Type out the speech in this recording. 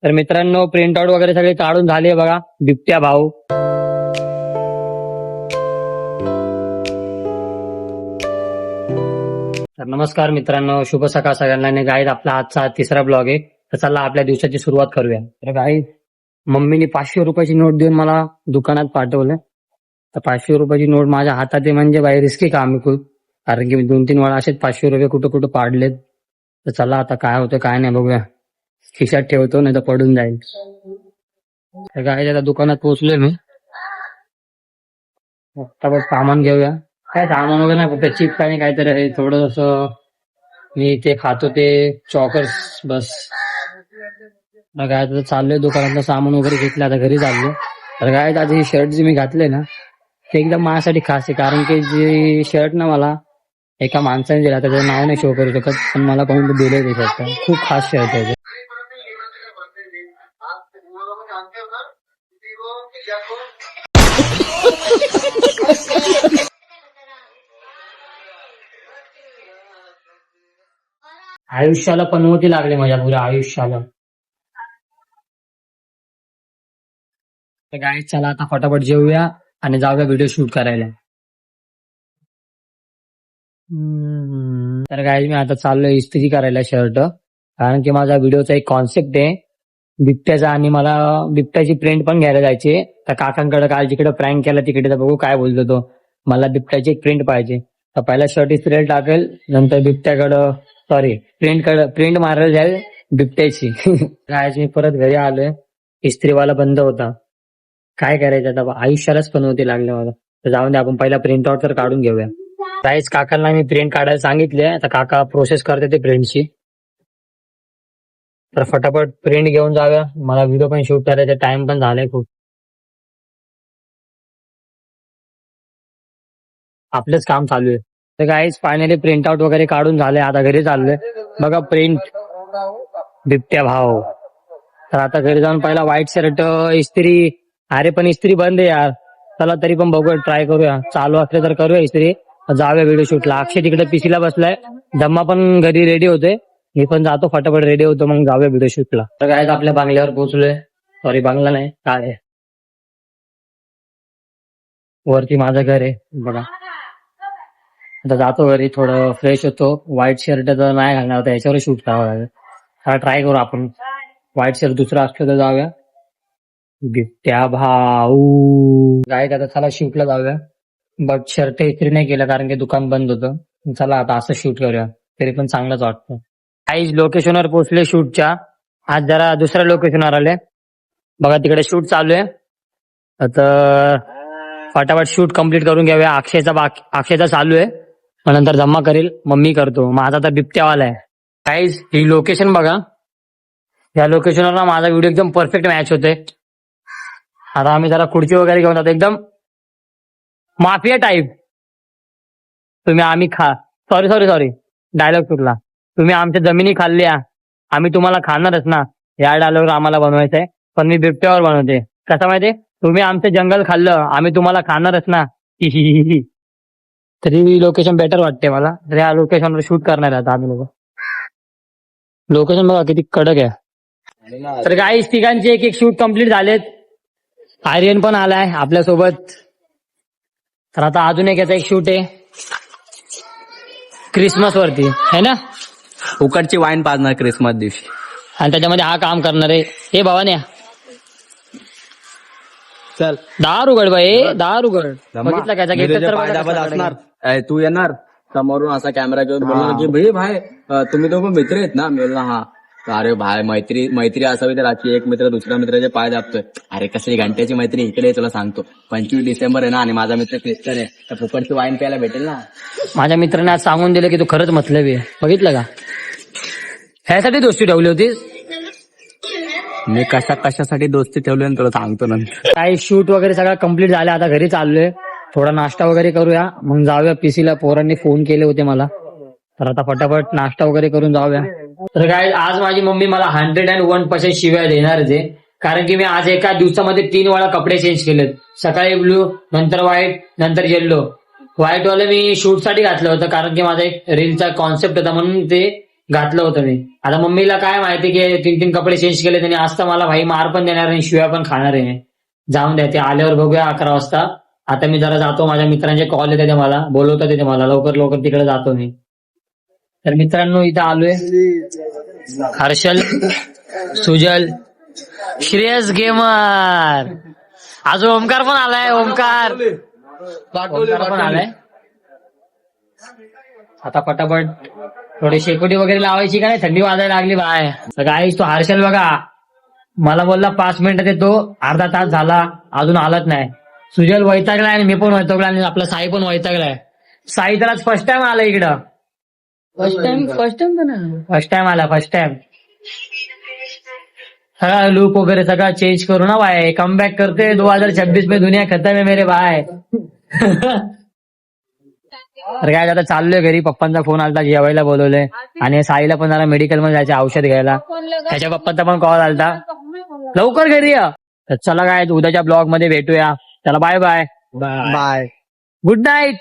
तर मित्रांनो print out वगैरे सगळे काढून झाले बघा. बिबट्या भाऊ तर नमस्कार मित्रांनो, शुभ सकाळ सगळ्यांना. गाईज आपला आजचा तिसरा ब्लॉग आहे. तर चला आपल्या दिवसाची सुरुवात करूया. तर गाईज मम्मीने 500 रुपयाची नोट देऊन मला दुकानात पाठवलं. तर 500 रुपयाची नोट माझ्या हातात आहे म्हणजे बाई रिस्की काम आहे खूप, कारण की मी 2-3 वेळा असेच 500 रुपये कुठं कुठं पाडलेत. तर चला आता काय होतं काय नाही बघूया. खिशात ठेवतो नाही तर पडून जाईल. तर गाईज आता दुकानात पोहोचलोय मी. आता बस सामान घेऊया. काय सामान वगैरे नाही, फक्त चिप्स आणि काहीतरी आहे थोडस. मी ते खातो ते चॉकर्स बस. मग काय आता चाललोय दुकानातलं सामान वगैरे घेतलं, आता घरी चाललोय. तर काय आता ही शर्ट जी मी घातले ना ते एकदम माझ्यासाठी खास आहे, कारण की जी शर्ट ना मला एका माणसाने दिला, त्याचं नाव नाही शो करू शकत, पण मला कोणी दिलंय ते शर्ट. खूप खास शर्ट आहे ते. आयुष्याला पनवती लागले माझ्या पुऱ्या आयुष्याला. तर काय चला आता फटाफट जेवूया आणि जाऊया व्हिडिओ शूट करायला. तर काय मी आता चाललोय इस्त्री करायला शर्ट, कारण की माझा व्हिडिओचा एक कॉन्सेप्ट आहे बिबट्याचा, आणि मला बिबट्याची प्रिंट पण घ्यायला जायची. तर काकांकडे काल जिकडे प्रँक केला तिकडे, तर बघू काय बोलतो तो. मला बिबट्याची एक प्रिंट पाहिजे. तर पहिला शर्ट इस्त्रीला टाकेल, नंतर बिबट्याकडं सॉरी प्रिंट मारायला जाईल बिबट्याची. काय मी परत घरी आलोय, इस्त्रीवाला बंद होता. काय करायचं आता, आयुष्यालाच पनवती लागले मला. तर जाऊन दे, आपण पहिला प्रिंट आउट तर काढून घेऊया. काहीच काकांना मी प्रिंट काढायला सांगितले, आता काका प्रोसेस करते ते प्रिंटची. तर फटाफट प्रिंट घेऊन जाऊया. मला व्हिडिओ पण शूट करायचा, टाइम पण झालाय खूप. आपलंच काम चालू आहे. तर काहीच फायनली प्रिंट आउट वगैरे काढून झाले, आता घरी चाललोय. बघा प्रिंट बिबट्या भाव. तर आता घरी जाऊन पहिला व्हाईट शर्ट इस्त्री. अरे पण इस्त्री बंद आहे यार. चला तरी पण बघूया, ट्राय करूया. चालू असले तर करूया इस्त्री. जाऊया व्हिडिओ शूटला. अक्षय तिकडे पीसीला बसलाय, धम्मा पण घरी रेडी होते. मी पण जातो फटाफट रेडी होतो, मग जाऊया व्हिडिओ शूटला. तर काय आपल्या बंगल्यावर पोहोचलोय. सॉरी बंगला नाही, काय आहे, वरती माझं घर आहे बघा. आता जातो घरी, थोडं फ्रेश होतो. व्हाईट शर्ट तर नाही घालणार होता, याच्यावर शूट करावं लागेल. हा ट्राय करू आपण. व्हाईट शर्ट दुसरा असतो तर जाऊया. बिबट्या भाऊ काय आता चला शूटला जाऊया. बट शर्ट इस्त्री नाही केलं कारण की दुकान बंद होतं. चला आता असं शूट करूया, तरी पण चांगलंच वाटतं. काही लोकेशनवर पोहोचले शूटच्या. आज जरा दुसऱ्या लोकेशनवर आले बघा, तिकडे शूट चालू आहे. आता फटाफट शूट कम्प्लीट करून घेऊया. अक्षयचा चालू आहे, मग नंतर जमा करेल, मम्मी करतो. माझा तर बिबट्यावाला आहे. काहीच ही लोकेशन बघा, या लोकेशनवर ना माझा व्हिडिओ एकदम परफेक्ट मॅच होते. आता आम्ही जरा खुर्ची वगैरे घेऊन जातो, एकदम माफिया टाईप. आम्ही सॉरी सॉरी सॉरी, डायलॉग चुकला. तुम्ही आमच्या जमिनी खाल्ल्या, आम्ही तुम्हाला खाणारच ना. या डायलॉग आम्हाला बनवायचंय, पण मी बिबट्यावर बनवते. कसं माहितीये, तुम्ही आमचं जंगल खाल्लं, आम्ही तुम्हाला खाणारच ना. तरी लोकेशन बेटर वाटते मला. तर या लोकेशनवर शूट करणार आहे आता आम्ही लोक. लोकेशन बघा किती कडक आहे. तर काही तिघांचे एक एक शूट कम्प्लीट झालेत. आर्यन पण आलाय आपल्यासोबत. तर आता अजून एक याचा एक शूट आहे क्रिसमस वरती, है ना. उकडची वाईन पाजणार क्रिसमस दिवशी, आणि त्याच्यामध्ये हा काम करणार आहे. हे भावाने चल दार उघड बाई, दार उघड. बघितलं का मी तुझ्या पायदाबाद असणार. तू येणार समोरून असा कॅमेरा घेऊन बोलणार की भाई तुम्ही दोघं मित्र आहेत ना. मी बोललो हा. अरे भाई मैत्री असावी तर आजची एक मित्र दुसऱ्या मित्राचे पाय दाबतोय. अरे कसली घंट्याची मैत्री इकडे तुला सांगतो. 25 डिसेंबर आहे ना, आणि माझा मित्र ख्रिश्चन आहे, तर फुकटची वाईन प्यायला भेटेल ना. माझ्या मित्राने आज सांगून दिलं की तू खरंच मतलबी आहे. बघितलं का, ह्यासाठी दोस्ती ठेवली होतीस. मी कशासाठी दोस्ती ठेवली तुला सांगतो नंतर. काही शूट वगैरे सगळं कम्प्लीट झालं, आता घरी चाललोय. थोडा नाश्ता वगैरे करूया, मग जाऊया पीसीला. पोरांनी फोन केले होते मला, तर आता फटाफट नाश्ता वगैरे करून जाऊया. तर काय आज माझी मम्मी मला 101% शिव्या देणारच आहे, कारण की मी आज एका दिवसामध्ये 3 वेळा कपडे चेंज केलेत. सकाळी ब्लू, नंतर व्हाईट, नंतर येल्लो. व्हाईट वाले मी शूट साठी घातलं होतं, कारण की माझा एक रीलचा कॉन्सेप्ट होता, म्हणून ते घातलं होतं मी. आता मम्मीला काय माहिती की 3-3 कपडे चेंज केले त्यांनी, आज तर मला भाई मार पण देणार आणि शिव्या पण खाणार आहे. जाऊन द्या, ते आल्यावर बघूया 11 वाजता. आता मी जरा जातो, माझ्या मित्रांचे कॉल येते ते मला, बोलवतात येते मला, लवकर तिकडे जातो मी. तर मित्रांनो इथं आलोय. हर्षल, सुजल, श्रेयस गेमर, अजून ओमकार पण आलाय. ओमकार पण आलाय. आता पटापट थोडी शेकोटी वगैरे लावायची काय, थंडी वाजायला लागली बाय. गाईस तो हर्षल बघा, मला बोलला 5 मिनिटात येतो, अर्धा तास झाला अजून आलाच नाही. सुजल वैतागलाय आणि मी पण वैतागला आणि आपला साई पण वैतागलाय. साई तर आज फर्स्ट टाइम आला इकडं. फर्स्ट टाइम आला. सगळा लुक वगैरे सगळा चेंज करू ना भाई, कमबॅक करते 2026 में, दुनिया खतम है मेरे भाई. तर काय आता चाललोय घरी, पप्पांचा फोन आलता, जेवायला बोलवलंय. आणि साईला पण जरा मेडिकल मध्ये जायचं औषध घ्यायला, त्याच्या पप्पांचा पण कॉल आलता, लवकर घरी या. तर चला काय उद्याच्या ब्लॉग मध्ये भेटूया. चला बाय बाय. Good night.